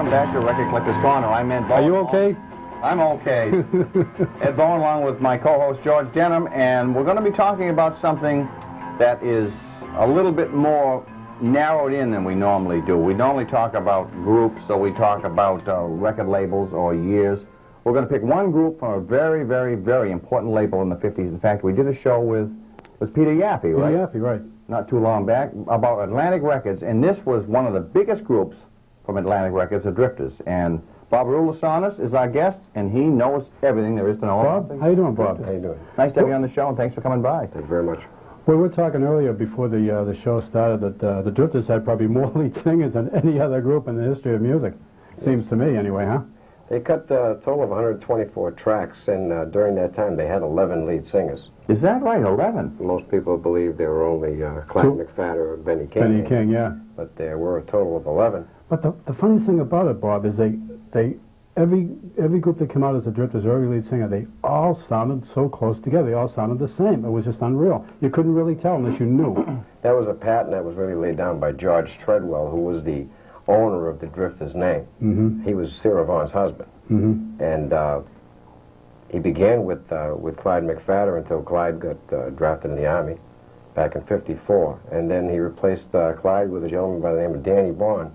welcome back to Record Collector's Corner. I'm Ed Bowen. Are you okay? I'm okay. Ed Bowen along with my co-host George Denham, and we're going to be talking about something that is a little bit more narrowed in than we normally do. We normally talk about groups, or we talk about record labels or years. We're going to pick one group from a very, very, very important label in the 50s. In fact, we did a show with Peter Yaffe, right? Peter Yaffe, right. Not too long back, about Atlantic Records, and this was one of the biggest groups from Atlantic Records, the Drifters. And Bob Roulusonis is our guest, and he knows everything there is to know. Bob, how you doing, Bob? How you doing? Nice to have you on the show, and thanks for coming by. Thank you very much. We were talking earlier before the show started that the Drifters had probably more lead singers than any other group in the history of music. Seems to me, anyway, huh? They cut a total of 124 tracks, and during that time they had 11 lead singers. Is that right, 11? Most people believe there were only Clyde McFadden or Benny King. Benny King, yeah. But there were a total of 11. But the funny thing about it, Bob, is every group that came out as the Drifters, or every lead singer, they all sounded so close together. They all sounded the same. It was just unreal. You couldn't really tell unless you knew. That was a patent that was really laid down by George Treadwell, who was the owner of the Drifters' name. Mm-hmm. He was Sarah Vaughan's husband. Mm-hmm. And he began with Clyde McFadden until Clyde got drafted in the Army back in '54. And then he replaced Clyde with a gentleman by the name of Danny Bowen,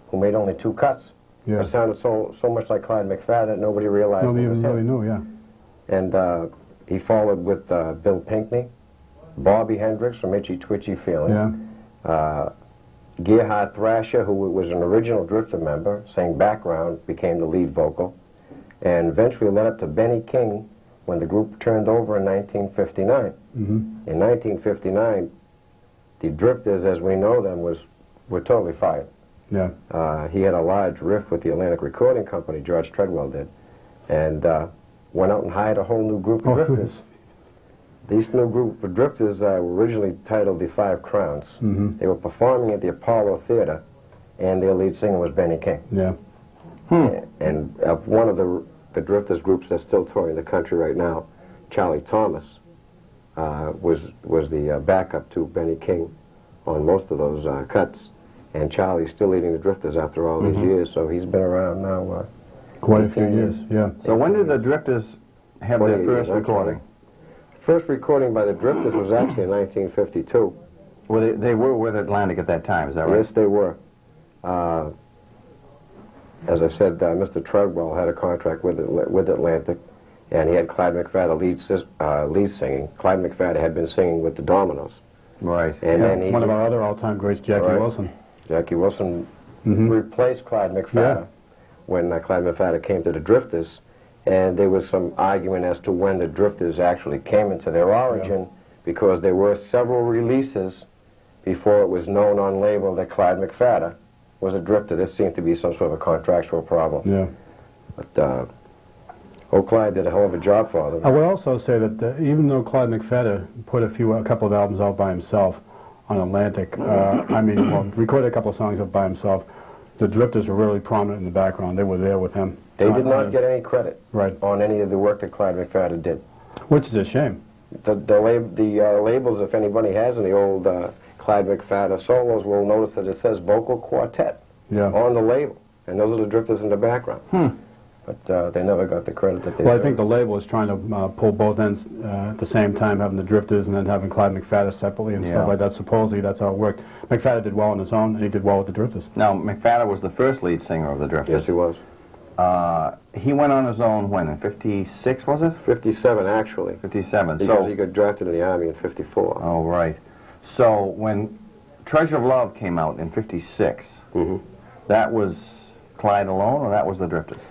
who made only 2 cuts. Yeah. It sounded so much like Clyde McFadden that nobody realized Nobody it was even really him. knew, yeah. And he followed with Bill Pinkney, Bobby Hendricks from Itchy Twitchy Feeling, Yeah. Gerhard Thrasher, who was an original Drifter member, sang background, became the lead vocal, and eventually led up to Benny King when the group turned over in 1959. Mm-hmm. In 1959, the Drifters, as we know them, were totally fired. Yeah. He had a large riff with the Atlantic Recording Company, George Treadwell did, and went out and hired a whole new group of Drifters. These new group of Drifters were originally titled the Five Crowns. Mm-hmm. They were performing at the Apollo Theater, and their lead singer was Benny King. Yeah. And one of the Drifters groups that's still touring the country right now, Charlie Thomas, was the backup to Benny King on most of those cuts. And Charlie's still leading the Drifters after all these years, so he's been around now Quite a few years, yeah. So when did the Drifters have their first recording? First recording by the Drifters was actually in 1952. Well, they were with Atlantic at that time, is that right? Yes, they were. As I said, Mr. Treadwell had a contract with Atlantic, and he had Clyde McFadden lead singing. Clyde McFadden had been singing with the Dominoes. Right. And then he, one of our other all-time greats, Jackie Wilson. Jackie Wilson replaced Clyde McFadden when Clyde McFadden came to the Drifters, and there was some argument as to when the Drifters actually came into their origin, because there were several releases before it was known on label that Clyde McFadden was a Drifter. There seemed to be some sort of a contractual problem. Yeah. But Clyde did a hell of a job for them. I would also say that even though Clyde McFadden put a couple of albums out by himself on Atlantic, recorded a couple of songs out by himself, the Drifters were really prominent in the background. They were there with him. They did not get any credit right on any of the work that Clyde McFadden did. Which is a shame. The labels, if anybody has any old Clyde McFadden solos, will notice that it says vocal quartet on the label, and those are the Drifters in the background. But they never got the credit that they Well, I think the label was trying to pull both ends at the same time, having the Drifters and then having Clyde McFadden separately and stuff like that. Supposedly, that's how it worked. McFadden did well on his own, and he did well with the Drifters. Now, McFadden was the first lead singer of the Drifters. Yes, he was. He went on his own when, in 56, was it? 57, actually. 57. Because he got drafted in the Army in 54. Oh, right. So when Treasure of Love came out in 56, that was Clyde alone, or that was the Drifters?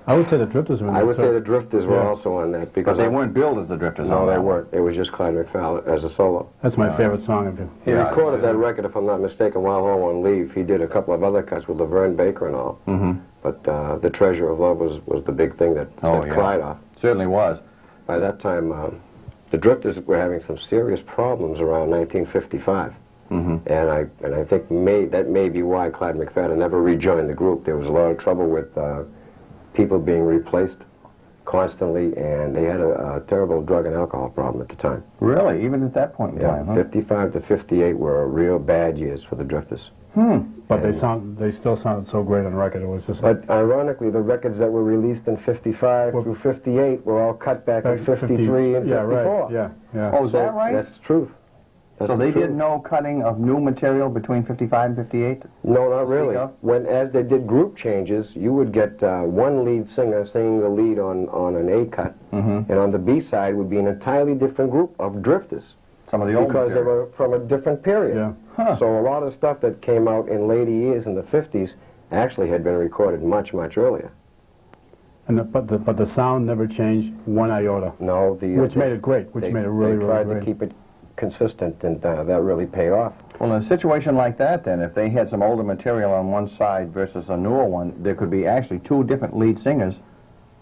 I would say the Drifters were in I there, would too. say the Drifters were also on that. Because But they weren't billed as the Drifters. No, on they that weren't. It was just Clyde McFadden as a solo. That's my favorite song of him. He recorded that record, if I'm not mistaken, while home on leave. He did a couple of other cuts with Laverne Baker and all. But the Treasure of Love was the big thing that set Clyde off. Certainly was. By that time, the Drifters were having some serious problems around 1955. And I think that may be why Clyde McFadden never rejoined the group. There was a lot of trouble with people being replaced constantly, and they had a terrible drug and alcohol problem at the time. Really? Even at that point in time, huh? 55 to 58 were real bad years for the Drifters. But they still sounded so great on record. It was just. But ironically, the records that were released in 55 through 58 were all cut back in 53 and 54. Yeah, right. Yeah, yeah. Oh, is that right? That's the truth. So they did no cutting of new material between 55 and 58? No, not really. As they did group changes, you would get one lead singer singing the lead on an A cut, and on the B side would be an entirely different group of drifters. Some of the old because they were from a different period. Yeah. Huh. So a lot of stuff that came out in later years in the 50s actually had been recorded much, much earlier. And but the sound never changed one iota. No, which made it great. Which made it really, they tried really great. to keep it consistent, and that really paid off. Well, in a situation like that, then, if they had some older material on one side versus a newer one, there could be actually two different lead singers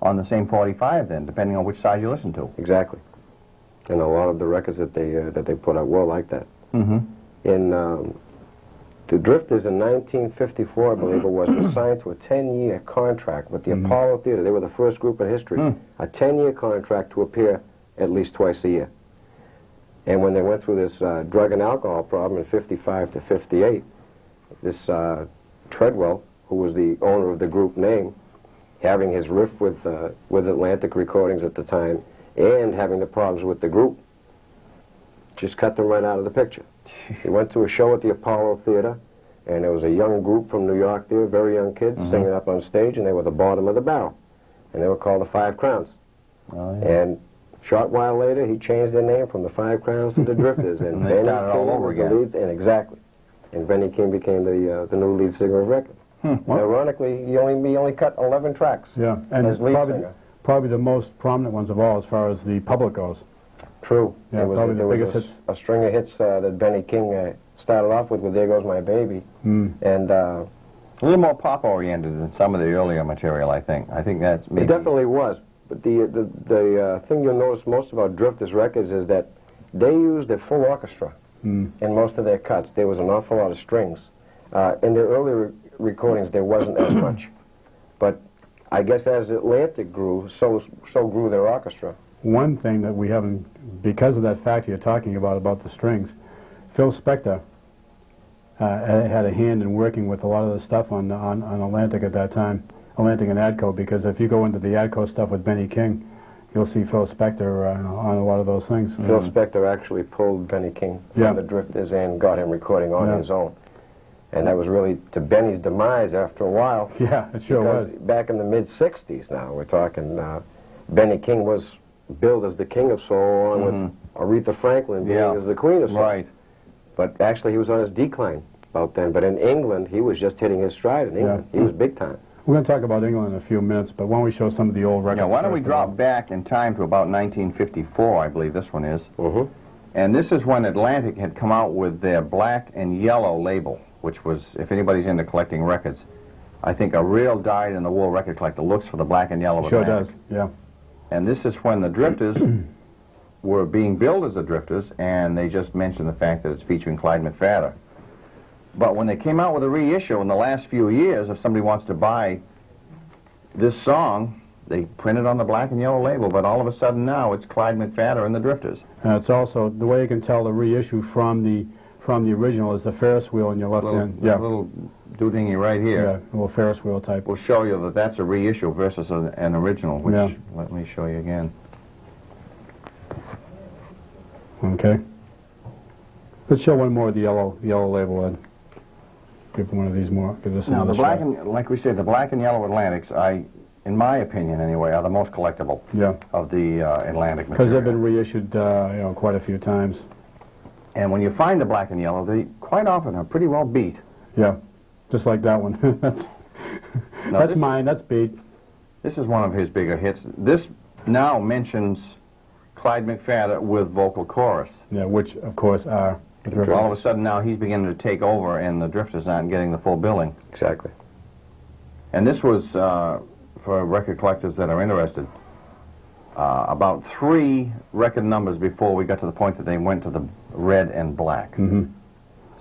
on the same 45, then, depending on which side you listen to. Exactly. And a lot of the records that they put out were like that. In the Drifters in 1954, I believe it was, were signed to a 10-year contract with the Apollo Theater. They were the first group in history. A 10-year contract to appear at least twice a year. And when they went through this drug and alcohol problem in 55 to 58, this Treadwell, who was the owner of the group name, having his riff with Atlantic Recordings at the time, and having the problems with the group, just cut them right out of the picture. He went to a show at the Apollo Theater, and there was a young group from New York there, very young kids, singing up on stage, and they were the bottom of the barrel. And they were called the Five Crowns. Oh, yeah. And short while later, he changed their name from the Five Crowns to the Drifters. And they started all over again. Exactly. And Benny King became the new lead singer of record. Ironically, he only cut 11 tracks. Yeah, and as lead singer. Probably the most prominent ones of all as far as the public goes. True. Yeah, probably the biggest hits. A string of hits that Benny King started off with There Goes My Baby. And a little more pop-oriented than some of the earlier material, I think. I think that's maybe... It definitely was. But the thing you'll notice most about Drifters records is that they used a full orchestra in most of their cuts. There was an awful lot of strings. In their earlier recordings, there wasn't as much. But I guess as Atlantic grew, so grew their orchestra. One thing that we haven't, because of that factor you're talking about the strings, Phil Spector had a hand in working with a lot of the stuff on Atlantic at that time, Atlantic and Adco, because if you go into the Adco stuff with Benny King, you'll see Phil Spector on a lot of those things. Phil Spector actually pulled Benny King from the Drifters and got him recording on his own. And that was really to Benny's demise after a while. Yeah, it sure was. Back in the mid-'60s now, we're talking, Benny King was billed as the king of soul, along with Aretha Franklin being as the queen of soul. Right. But actually, he was on his decline about then. But in England, he was just hitting his stride in England. He was big time. We're going to talk about England in a few minutes, but why don't we show some of the old records? Yeah, why don't we drop back in time to about 1954, I believe this one is. And this is when Atlantic had come out with their black and yellow label, which was, if anybody's into collecting records, I think a real dyed-in-the-wool record collector looks for the black and yellow Sure Atlantic. does, yeah. And this is when the Drifters were being billed as the Drifters, and they just mentioned the fact that it's featuring Clyde McPhatter. But when they came out with a reissue in the last few years, if somebody wants to buy this song, they print it on the black and yellow label, but all of a sudden now it's Clyde McPhatter and the Drifters. And it's also, the way you can tell the reissue from the original is the Ferris wheel in your left hand. Yeah, little doodingy right here. Yeah, a little Ferris wheel type. Will show you that that's a reissue versus an original, which, let me show you again. Okay. Let's show one more of the yellow label, Ed. Give one of these more. Give this Now, another the black shot. and, like we said, the black and yellow Atlantics, in my opinion anyway, are the most collectible of the Atlantic material. Because they've been reissued, quite a few times. And when you find the black and yellow, they quite often are pretty well beat. Yeah, just like that one. That's mine. That's beat. This is one of his bigger hits. This now mentions Clyde McPhatter with vocal chorus. Yeah, which of course are the Drifters. All of a sudden now he's beginning to take over, and the Drifters aren't getting the full billing. Exactly. And this was for record collectors that are interested. About 3 record numbers before we got to the point that they went to the red and black.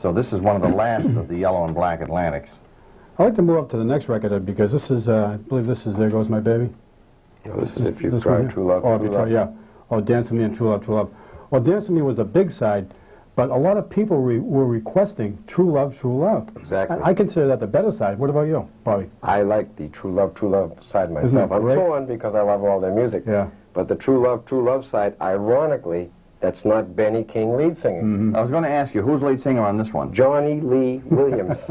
So this is one of the last of the yellow and black Atlantics. I'd like to move up to the next record, Ed, because this is, I believe this is There Goes My Baby. No, this is If You Try True Love, Oh, True Love. Yeah. Oh, Dance With Me and True Love, True Love. Well, Dance With Me was a big side, But a lot of people were requesting True Love, True Love. Exactly. I consider that the better side. What about you, Bobby? I like the True Love side myself. Isn't it I'm great? torn because I love all their music. Yeah. But the True Love side, ironically, that's not Benny King lead singing. I was going to ask you, who's lead singer on this one? Johnny Lee Williams.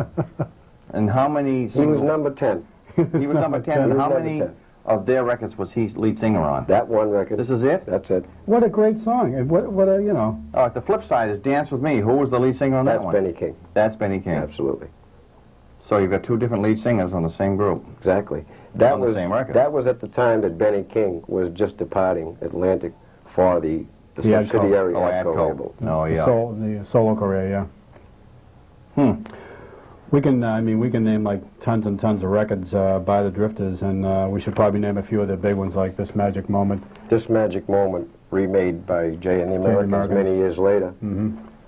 And how many... He was number 10. He was number 10. And He was how number many 10. of their records was he lead singer on? That one record. This is it? That's it. What a great song. And what a, you know. The flip side is Dance With Me. Who was the lead singer on That's that one? Benny King. That's Benny King. Absolutely. So you've got two different lead singers on the same group. Exactly. That On the was same record. That was at the time that Benny King was just departing Atlantic for the The subsidiary Atco. Atco label. Oh, yeah. The solo career, yeah. We can, we can name like tons and tons of records by the Drifters, and we should probably name a few of the big ones like This Magic Moment. This Magic Moment, remade by Jay and the Americans many years later,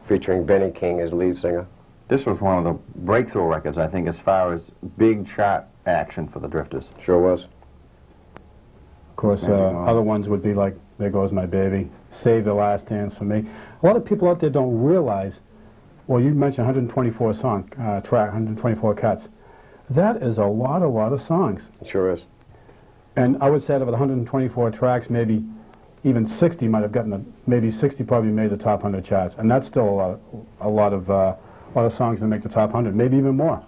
featuring Benny King as lead singer. This was one of the breakthrough records, I think, as far as big chart action for the Drifters. Sure was. Of course, Magic Moment. other ones would be like There Goes My Baby, Save the Last Dance for Me. A lot of people out there don't realize, well, you mentioned 124 track, 124 cuts. That is a lot of songs. It sure is. And I would say out of 124 tracks, maybe even 60 might have gotten maybe 60 probably made the top 100 charts. And that's still a lot of songs that make the top 100, maybe even more.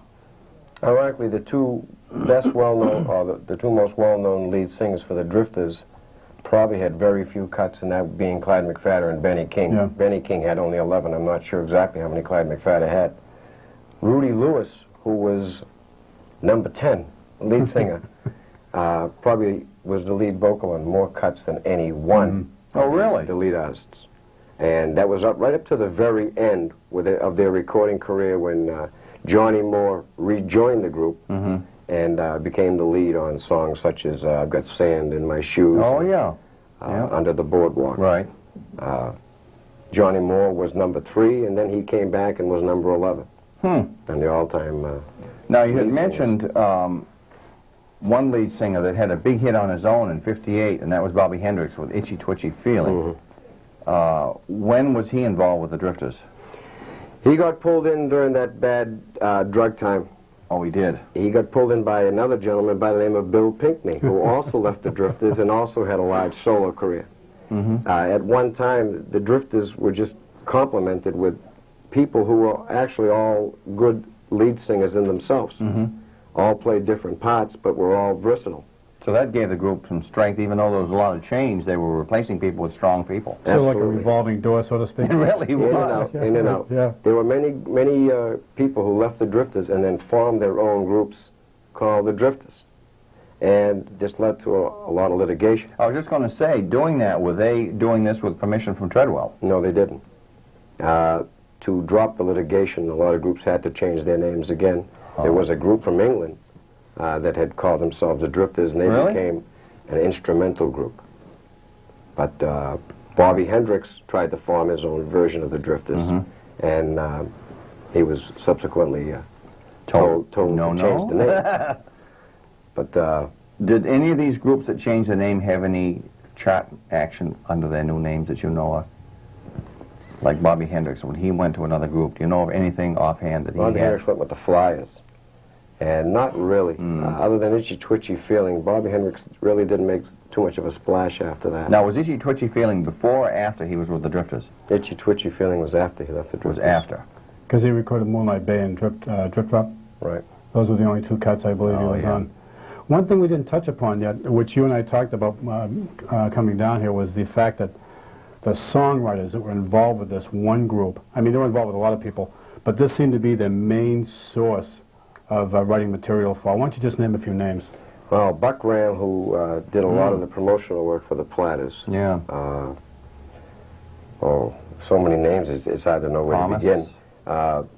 Ironically, the two best well-known, or the two most well-known lead singers for the Drifters probably had very few cuts, and that being Clyde McPhatter and Benny King. Yeah. Benny King had only 11. I'm not sure exactly how many Clyde McPhatter had. Rudy Lewis, who was number 10, lead singer, probably was the lead vocal on more cuts than any one Oh, really? the lead artists. And that was right up to the very end of their recording career when Johnny Moore rejoined the group and became the lead on songs such as I've Got Sand in My Shoes. Oh, and, yeah. Under the Boardwalk. Right. Johnny Moore was number 3, and then he came back and was number 11. And the all-time Now, you had lead mentioned one lead singer that had a big hit on his own in '58, and that was Bobby Hendricks with Itchy Twitchy Feeling. When was he involved with the Drifters? He got pulled in during that bad drug time. Oh, he did. He got pulled in by another gentleman by the name of Bill Pinkney, who also left the Drifters and also had a large solo career. At one time, the Drifters were just complemented with people who were actually all good lead singers in themselves. All played different parts, but were all versatile. So that gave the group some strength, even though there was a lot of change. They were replacing people with strong people. So like a Absolutely. revolving door, so to speak. It really In and was. out, in and out. Yeah. There were many people who left the Drifters and then formed their own groups called the Drifters. And this led to a lot of litigation. I was just going to say, doing that, were they doing this with permission from Treadwell? No, they didn't. To drop the litigation, a lot of groups had to change their names again. There was a group from England that had called themselves the Drifters, and they Really? became an instrumental group. But Bobby Hendricks tried to form his own version of the Drifters, and he was subsequently told to change the name. But Did any of these groups that changed the name have any chart action under their new names that you know of? Like Bobby Hendricks, when he went to another group, do you know of anything offhand that he Bobby had? Hendricks went with the Flyers. And not really. Other than Itchy Twitchy Feeling, Bobby Hendricks really didn't make too much of a splash after that. Now, was Itchy Twitchy Feeling before or after he was with the Drifters? Itchy Twitchy Feeling was after he left the It was Drifters. after. Because he recorded Moonlight Bay and Drift Drop. Right. Those were the only two cuts I believe he Oh, was yeah. on. One thing we didn't touch upon yet, which you and I talked about coming down here, was the fact that the songwriters that were involved with this one group, I mean, they were involved with a lot of people, but this seemed to be their main source of writing material for. Why don't you just name a few names? Well, Buck Ram, who did a lot of the promotional work for the Platters. Yeah. So many names, it's hard to know where Thomas. to begin.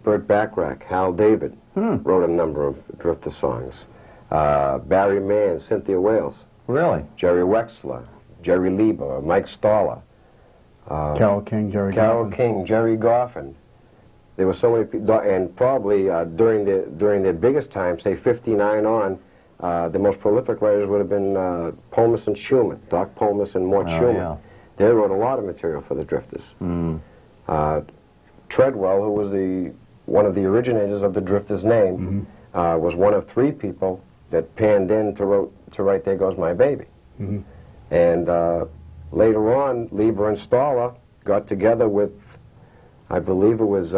Burt Bacharach, Hal David wrote a number of Drifter songs. Barry Mann, Cynthia Wales, Really? Jerry Wexler, Jerry Lieber, Mike Stoller, Carole King, Jerry Carole Goffin. King, Jerry Goffin. There were so many people, and probably during their biggest time, say 59 on, the most prolific writers would have been Pomus and Schumann, Doc Pomus and Mort Schumann. yeah. They wrote a lot of material for the Drifters. Treadwell, who was one of the originators of the Drifters name, was one of 3 people that panned in to write There Goes My Baby. And later on, Lieber and Stoller got together with, I believe it was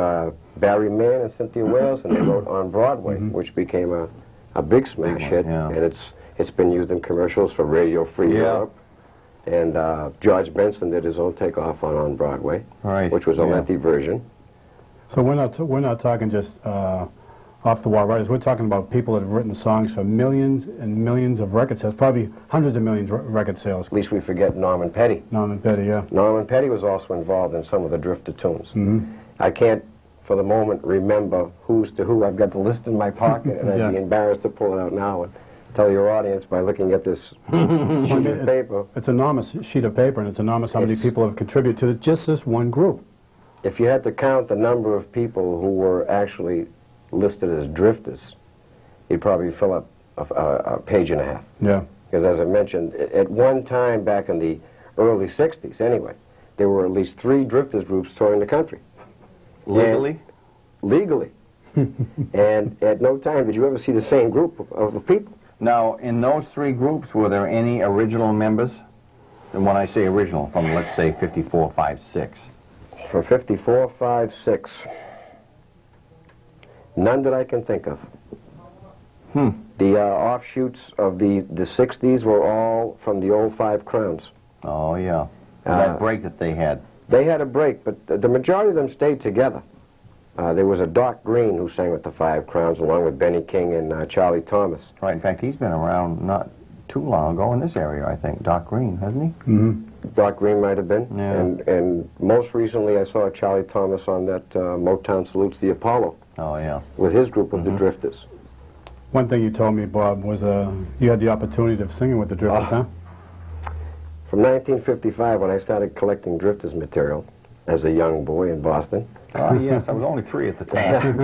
Barry Mann and Cynthia Wales, and they wrote On Broadway, which became a big smash hit, and it's been used in commercials for Radio Free Europe. And George Benson did his own takeoff on Broadway, which was a lengthy version. So we're not talking just off-the-wall writers. We're talking about people that have written songs for millions and millions of record sales, probably hundreds of millions of record sales. At least we forget Norman Petty. Norman Petty, yeah. Norman Petty was also involved in some of the Drifter tunes. I can't, for the moment, remember who's to who. I've got the list in my pocket, and I'd be embarrassed to pull it out now and tell your audience by looking at this sheet of paper. It's an enormous sheet of paper, and it's enormous how many people have contributed to just this one group. If you had to count the number of people who were actually listed as Drifters, you'd probably fill up a page and a half. Yeah. Because as I mentioned, at one time back in the early 60s anyway, there were at least 3 Drifters groups touring the country. Legally? Legally. And at no time did you ever see the same group of people. Now, in those 3 groups, were there any original members? And when I say original, from, let's say, 54, 5, 6. For 54, 5, 6. None that I can think of. The offshoots of the 60s were all from the old 5 Crowns. Oh, yeah. That break that they had. They had a break, but the majority of them stayed together. There was a Doc Green who sang with the 5 Crowns, along with Benny King and Charlie Thomas. Right. In fact, he's been around not too long ago in this area, I think. Doc Green, hasn't he? Doc Green might have been. Yeah. And most recently I saw Charlie Thomas on that Motown Salutes the Apollo. Oh, yeah. With his group of the Drifters. One thing you told me, Bob, was you had the opportunity of singing with the Drifters, huh? From 1955, when I started collecting Drifters material as a young boy in Boston. Oh, yes. I was only 3 at the time.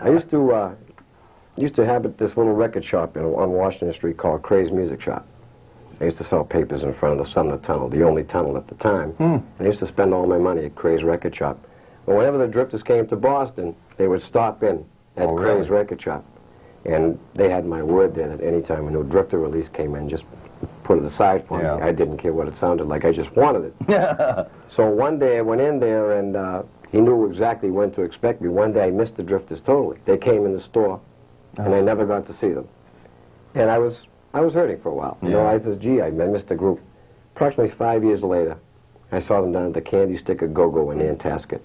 I used to have this little record shop on Washington Street called Cray's Music Shop. I used to sell papers in front of the Sumner Tunnel, the only tunnel at the time. I used to spend all my money at Cray's record shop. But whenever the Drifters came to Boston, they would stop in at Cray's record shop. And they had my word there that any time a new Drifter release came in, just put it aside for me. I didn't care what it sounded like. I just wanted it. So one day I went in there, and he knew exactly when to expect me. One day I missed the Drifters totally. They came in the store, and I never got to see them. And I was hurting for a while. You know, I said, gee, I missed the group. Approximately 5 years later, I saw them down at the Candy Stick of Go-Go in Nantasket.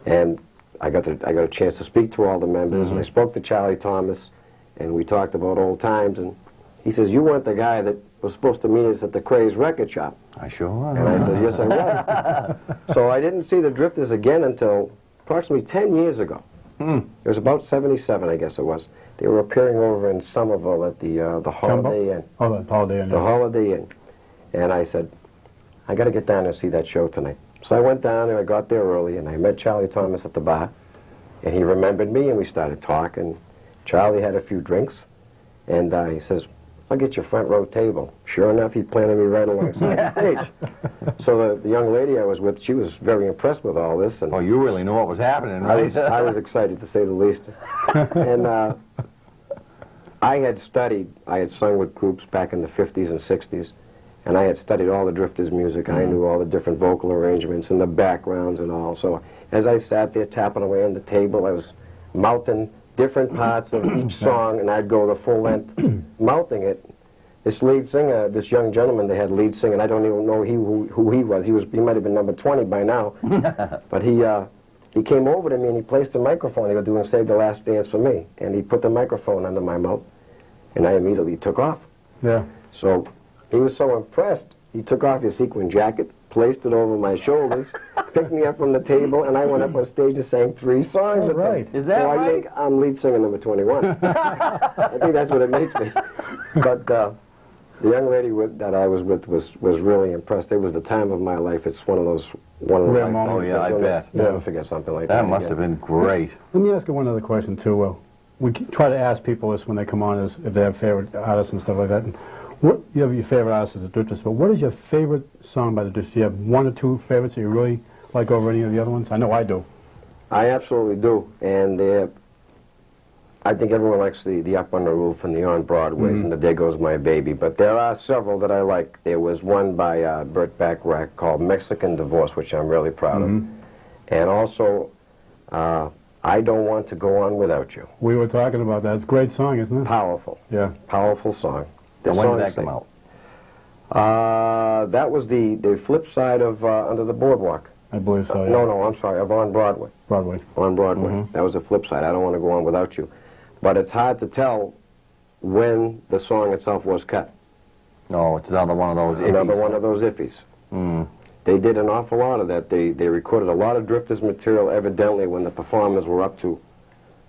And I got a chance to speak to all the members, and I spoke to Charlie Thomas, and we talked about old times, and he says, you weren't the guy that was supposed to meet us at the Cray's record shop. I sure was. And I said, yes, I was. So I didn't see the Drifters again until approximately 10 years ago. It was about 77, I guess it was. They were appearing over in Somerville at the Holiday Inn. Oh, the Holiday Inn. The Holiday Inn. And I said, I got to get down and see that show tonight. So I went down, and I got there early, and I met Charlie Thomas at the bar. And he remembered me, and we started talking. Charlie had a few drinks, and he says, I'll get you a front row table. Sure enough, he planted me right alongside the stage. So the young lady I was with, she was very impressed with all this. And oh, you really knew what was happening, right? I was excited, to say the least. And I had sung with groups back in the 50s and 60s, and I had studied all the Drifters' music. I knew all the different vocal arrangements and the backgrounds and all. So as I sat there tapping away on the table, I was mouthing different parts of each song, and I'd go the full length mouthing it. This lead singer, this young gentleman they had lead singing, I don't even know who he was. He might have been number 20 by now. But he came over to me, and he placed the microphone. He was doing Save the Last Dance for me, and he put the microphone under my mouth, and I immediately took off. Yeah. So he was so impressed, he took off his sequin jacket, placed it over my shoulders, picked me up from the table, and I went up on stage and sang 3 songs. Oh, right. Is that so right? I think I'm lead singer number 21. I think that's what it makes me. But the young lady that I was with was really impressed. It was the time of my life. It's one of those Rare moments. Oh, yeah, I bet. You'll never forget something like that. That must have been great. Let me ask you one other question, too. We try to ask people this when they come on, if they have favorite artists and stuff like that. And you have your favorite artists as the Drifters, but what is your favorite song by the Drifters? Do you have 1 or 2 favorites that you really like over any of the other ones? I know I do. I absolutely do, and I think everyone likes the Up on the Roof and the On Broadways and the There Goes My Baby, but there are several that I like. There was one by Burt Bacharach called Mexican Divorce, which I'm really proud of, and also I Don't Want to Go On Without You. We were talking about that. It's a great song, isn't it? Powerful. Yeah. Powerful song. And when did that come out? That was the flip side of Under the Boardwalk. I believe so, yeah. No, I'm sorry, of On Broadway. Broadway. On Broadway. That was the flip side. I Don't Want to Go On Without You. But it's hard to tell when the song itself was cut. No, it's another one of those iffies. Another one of those iffies. They did an awful lot of that. They recorded a lot of Drifters material evidently when the performers were up to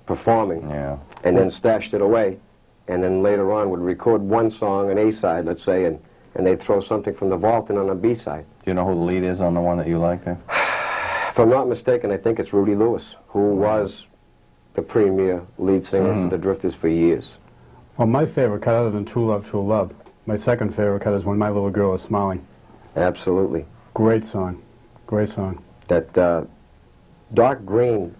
performing. Yeah. And then stashed it away. And then later on would record one song, an A-side, let's say, and they'd throw something from the vault in on a B-side. Do you know who the lead is on the one that you like there? If I'm not mistaken, I think it's Rudy Lewis, who was the premier lead singer for the Drifters for years. Well, my favorite cut, other than True Love, my second favorite cut is When My Little Girl Is Smiling. Absolutely. Great song. Great song. That Doc Green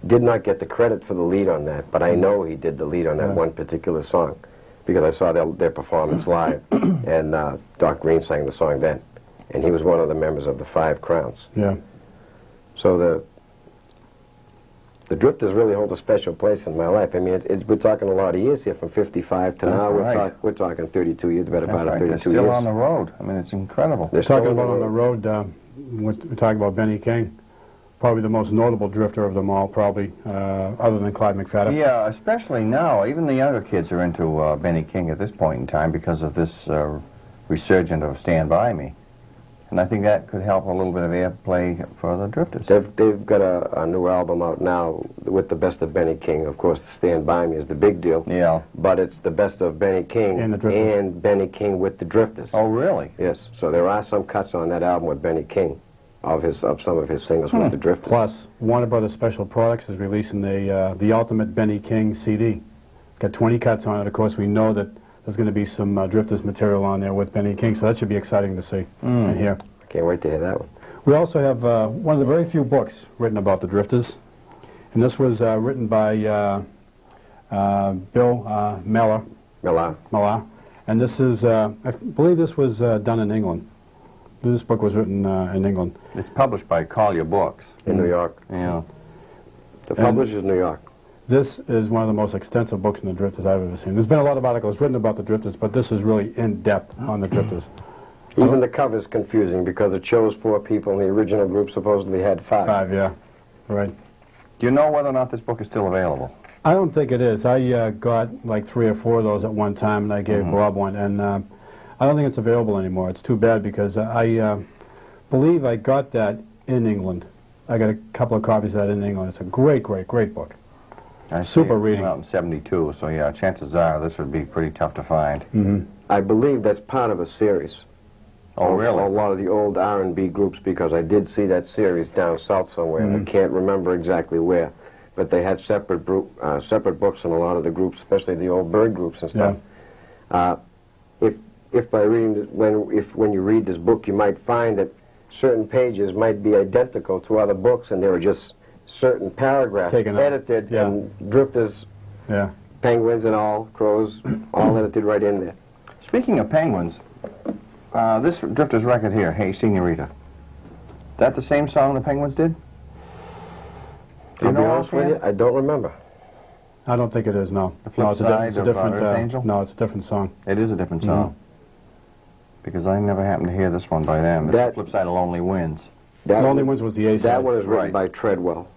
did not get the credit for the lead on that, but I know he did the lead on that one particular song because I saw their performance live, and Doc Green sang the song then, and he was one of the members of the Five Crowns. Yeah. So the Drifters really hold a special place in my life. I mean, we're talking a lot of years here, from 55 to That's now. right. We're talking 32 years, about That's about right. 32 They're still years. on the road. I mean, it's incredible. They're still Talking about on the road, we're talking about Benny King. Probably the most notable drifter of them all, probably, other than Clyde McPhatter. Yeah, especially now. Even the younger kids are into Benny King at this point in time because of this resurgence of Stand By Me. And I think that could help a little bit of airplay for the Drifters. They've got a new album out now with the best of Benny King. Of course, Stand By Me is the big deal. Yeah. But it's the best of Benny King And the Drifters. and Benny King with the Drifters. Oh, really? Yes. So there are some cuts on that album with Benny King of some of his singles with the Drifters. Plus, Warner Brothers Special Products is releasing the Ultimate Benny King CD. It's got 20 cuts on it. Of course, we know that there's going to be some Drifters material on there with Benny King, so that should be exciting to see and hear. Can't wait to hear that one. We also have one of the very few books written about the Drifters, and this was written by Bill Millar, and this is, I believe this was done in England. This book was written in England. It's published by Collier Books. In New York. Yeah. The publisher's New York. This is one of the most extensive books on the Drifters I've ever seen. There's been a lot of articles written about the Drifters, but this is really in-depth on the Drifters. Even the cover's confusing because it shows 4 people and the original group supposedly had 5. 5, yeah. Right. Do you know whether or not this book is still available? I don't think it is. I got like 3 or 4 of those at one time, and I gave Bob one, and I don't think it's available anymore. It's too bad because I believe I got that in England. I got a couple of copies of that in England. It's a great, great, great book. I see Super it reading. came out in '72, so yeah, chances are this would be pretty tough to find. I believe that's part of a series. Oh, really? A lot of the old R&B groups, because I did see that series down south somewhere, and I can't remember exactly where. But they had separate books in a lot of the groups, especially the old bird groups and stuff. Yeah. If by reading this, when you read this book, you might find that certain pages might be identical to other books, and there are just certain paragraphs Taken out. edited, Yeah. and Drifters, Yeah. Penguins and all, Crows, all edited right in there. Speaking of penguins, this Drifters record here, Hey Senorita, that the same song the Penguins did? Do I'll you be know honest with you, I don't remember. I don't think it is, no. The flip No, it's side it's a of, different, Earth Angel? no, it's a different song. It is a different song. Because I never happened to hear this one by them. It's the That- flip side of Lonely Winds. That Lonely one- Winds was the A side. That one is written Right. by Treadwell.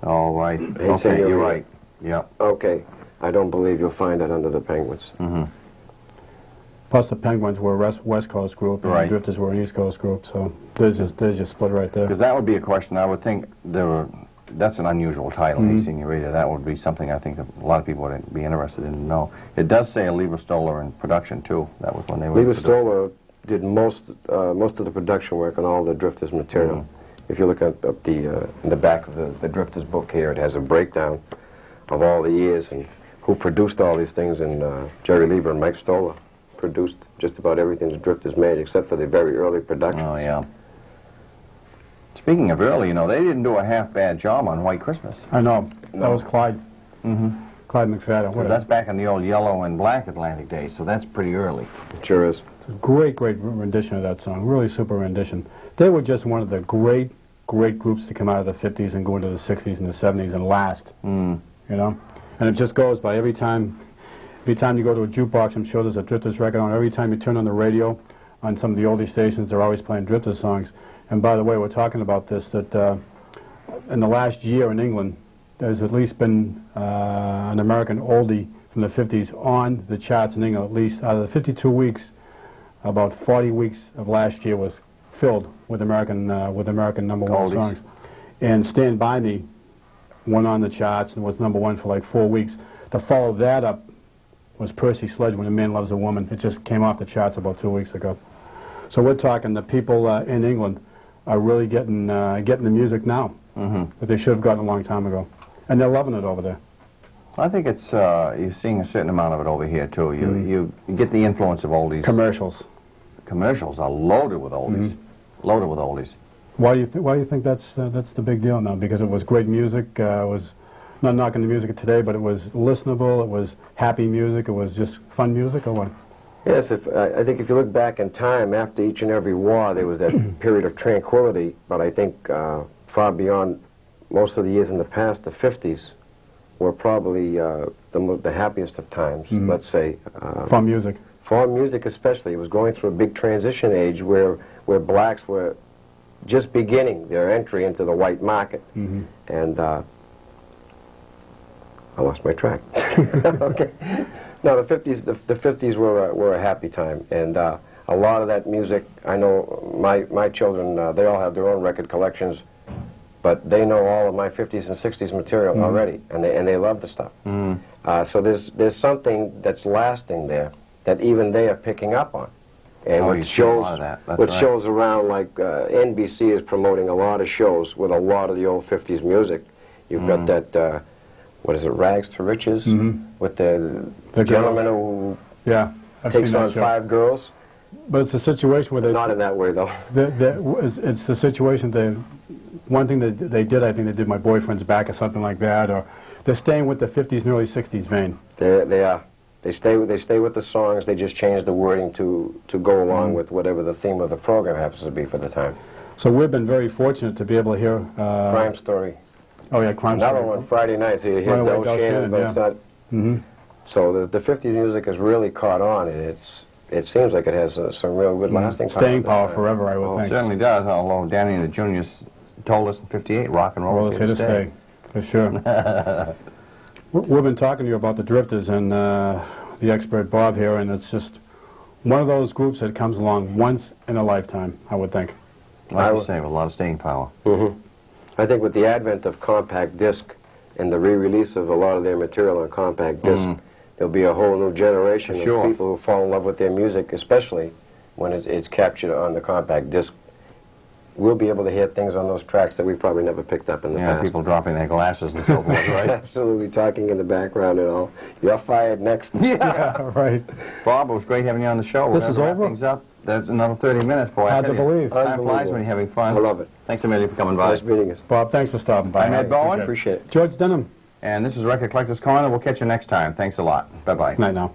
Oh, right. Hey Okay, Senorita. you're right. Yep. Okay, I don't believe you'll find that under the Penguins. Plus the Penguins were a West Coast group, and Right. the Drifters were an East Coast group, so there's just split right there. Because that would be a question I would think that's an unusual title, Hey Senorita. That would be something I think that a lot of people would be interested in to know. It does say Lieber Stoller in production, too. That was when they were... Lieber Stoller did most of the production work on all the Drifters material. If you look up in the back of the Drifters book here, it has a breakdown of all the years and who produced all these things, and Jerry Lieber and Mike Stoller produced just about everything the Drifters made, except for the very early production. Oh, yeah. Speaking of early, you know, they didn't do a half-bad job on White Christmas. I know. That No. was Clyde. Clyde McFadden. What That's back in the old yellow and black Atlantic days, so that's pretty early. Sure is. It's a great, great rendition of that song. Really super rendition. They were just one of the great, great groups to come out of the 50s and go into the 60s and the 70s and last. You know? And it just goes by every time you go to a jukebox, I'm sure there's a Drifters record on. Every time you turn on the radio, on some of the oldie stations, they're always playing Drifters songs. And by the way, we're talking about this, that in the last year in England, there's at least been an American oldie from the 50s on the charts in England. At least out of the 52 weeks, about 40 weeks of last year was filled with American number one Oldies. songs. And Stand By Me went on the charts and was number one for like 4 weeks. To follow that up was Percy Sledge, When a Man Loves a Woman. It just came off the charts about 2 weeks ago. So we're talking the people in England are really getting the music now that they should have gotten a long time ago. And they're loving it over there. I think it's, you're seeing a certain amount of it over here, too. You get the influence of oldies. Commercials. Commercials are loaded with oldies. Loaded with oldies. Why do you think that's the big deal now? Because it was great music. It was not knocking the music of today, but it was listenable. It was happy music. It was just fun music, or what? Yes, I think if you look back in time, after each and every war, there was that period of tranquility. But I think far beyond most of the years in the past, the 50s were probably the happiest of times, let's say. Fun music. For music especially. It was going through a big transition age where blacks were just beginning their entry into the white market. And I lost my track. Okay. No, the 50s were a happy time, and a lot of that music, I know my children, they all have their own record collections, but they know all of my 50s and 60s material already, and they love the stuff. So there's something that's lasting there that even they are picking up on. And Oh, you with see a lot shows, of that. That's with right. shows around, like NBC is promoting a lot of shows with a lot of the old 50s music. You've got that, what is it, Rags to Riches, with the gentleman who Yeah, I've takes seen that on show. 5 girls. But it's a situation where they Not in that way, though. it's the situation one thing that they did, I think they did My Boyfriend's Back or something like that, or they're staying with the 50s and early 60s vein. They are. They stay with the songs. They just change the wording to go along with whatever the theme of the program happens to be for the time. So we've been very fortunate to be able to hear... Crime Story. Oh yeah, Crime Another Story. one, Friday night, so you hear Runaway Del Del Shannon, Shannon, but it's not... So the 50s music has really caught on, and it seems like it has some real good lasting power. Staying at this power time. forever, I would Well, it think. certainly does, although Danny and the Juniors told us in '58, rock and roll Well, is it's here to stay, for sure. We've been talking to you about the Drifters and the expert Bob here, and it's just one of those groups that comes along once in a lifetime, I would think. Like you say, with a lot of staying power. I think with the advent of compact disc and the re-release of a lot of their material on compact disc, there'll be a whole new generation of Sure. people who fall in love with their music, especially when it's captured on the compact disc. We'll be able to hear things on those tracks that we've probably never picked up in the Yeah, past. people dropping their glasses and so forth, right? Absolutely, talking in the background and all. You're fired next. Yeah, right. Bob, it was great having you on the show. This We're is gonna wrap over? things up. That's another 30 minutes, boy. I Hard tell to you, believe. Time flies Unbelievable. when you're having fun. I love it. Thanks a million for coming by. Nice meeting us. Bob, thanks for stopping by. I'm Ed Bowen. Appreciate it. George Denham. And this is Record Collectors Corner. We'll catch you next time. Thanks a lot. Bye-bye. Night now.